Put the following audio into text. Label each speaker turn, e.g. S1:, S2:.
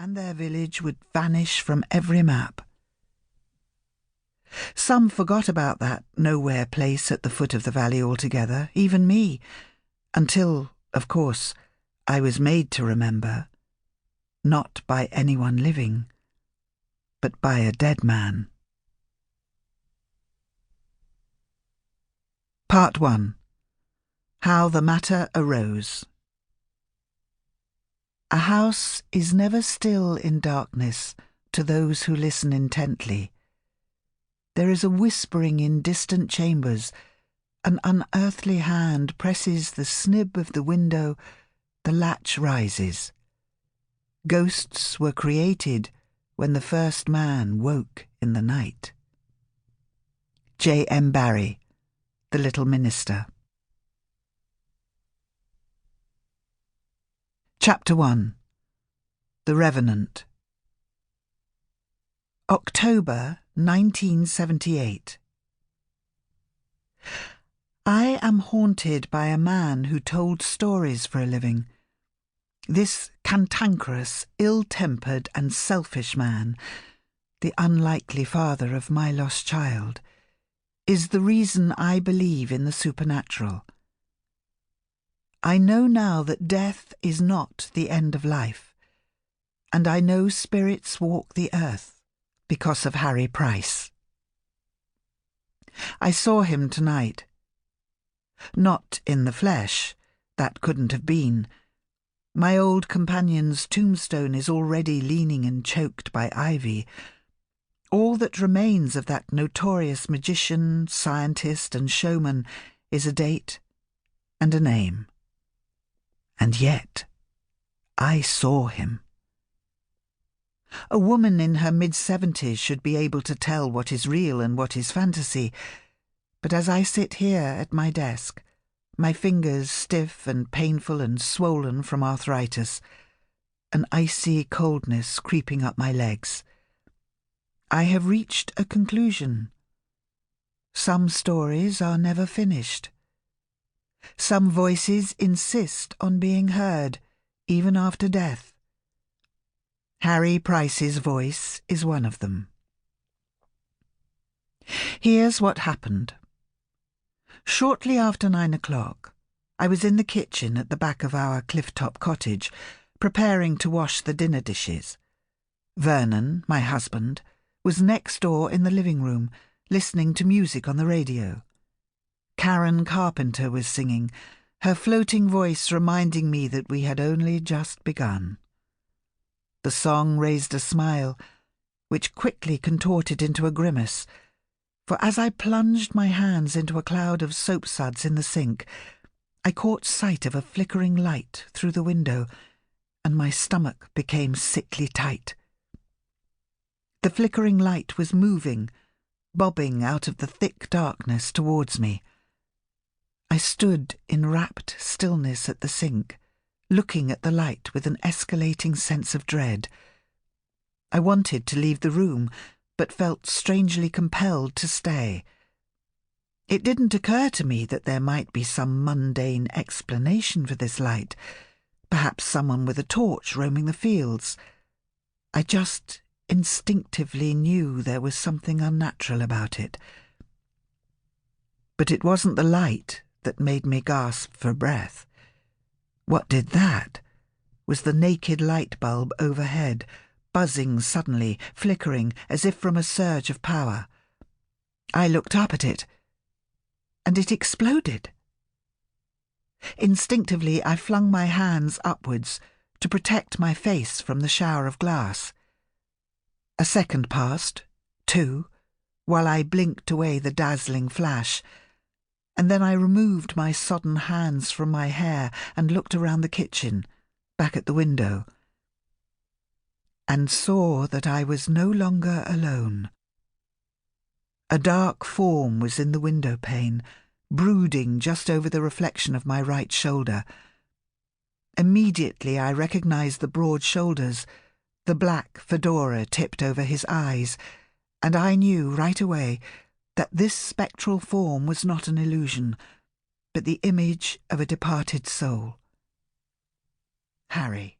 S1: and their village would vanish from every map. Some forgot about that nowhere place at the foot of the valley altogether, even me, until, of course, I was made to remember, not by anyone living, but by a dead man. Part 1. How the Matter Arose. A house is never still in darkness to those who listen intently. There is a whispering in distant chambers. An unearthly hand presses the snib of the window, the latch rises. Ghosts were created when the first man woke in the night. J. M. Barrie, The Little Minister. Chapter 1. The Revenant. October 1978. I am haunted by a man who told stories for a living. This cantankerous, ill-tempered and selfish man, the unlikely father of my lost child, is the reason I believe in the supernatural. I know now that death is not the end of life, and I know spirits walk the earth because of Harry Price. I saw him tonight. Not in the flesh, that couldn't have been. My old companion's tombstone is already leaning and choked by ivy. All that remains of that notorious magician, scientist and showman is a date and a name. And yet, I saw him. A woman in her mid-70s should be able to tell what is real and what is fantasy, but as I sit here at my desk, my fingers stiff and painful and swollen from arthritis, an icy coldness creeping up my legs, I have reached a conclusion. Some stories are never finished. Some voices insist on being heard, even after death. Harry Price's voice is one of them. Here's what happened. Shortly after 9 o'clock, I was in the kitchen at the back of our cliff-top cottage, preparing to wash the dinner dishes. Vernon, my husband, was next door in the living room, listening to music on the radio. Karen Carpenter was singing, her floating voice reminding me that we had only just begun. The song raised a smile, which quickly contorted into a grimace, for as I plunged my hands into a cloud of soapsuds in the sink, I caught sight of a flickering light through the window, and my stomach became sickly tight. The flickering light was moving, bobbing out of the thick darkness towards me. I stood in rapt stillness at the sink, looking at the light with an escalating sense of dread. I wanted to leave the room, but felt strangely compelled to stay. It didn't occur to me that there might be some mundane explanation for this light, perhaps someone with a torch roaming the fields. I just instinctively knew there was something unnatural about it. But it wasn't the light that made me gasp for breath. What did that was the naked light bulb overhead, buzzing suddenly, flickering as if from a surge of power. I looked up at it, and it exploded. Instinctively, I flung my hands upwards to protect my face from the shower of glass. A second passed, 2, while I blinked away the dazzling flash, and then I removed my sodden hands from my hair and looked around the kitchen, back at the window, and saw that I was no longer alone. A dark form was in the window pane, brooding just over the reflection of my right shoulder. Immediately I recognized the broad shoulders, the black fedora tipped over his eyes, and I knew right away that this spectral form was not an illusion, but the image of a departed soul. Harry.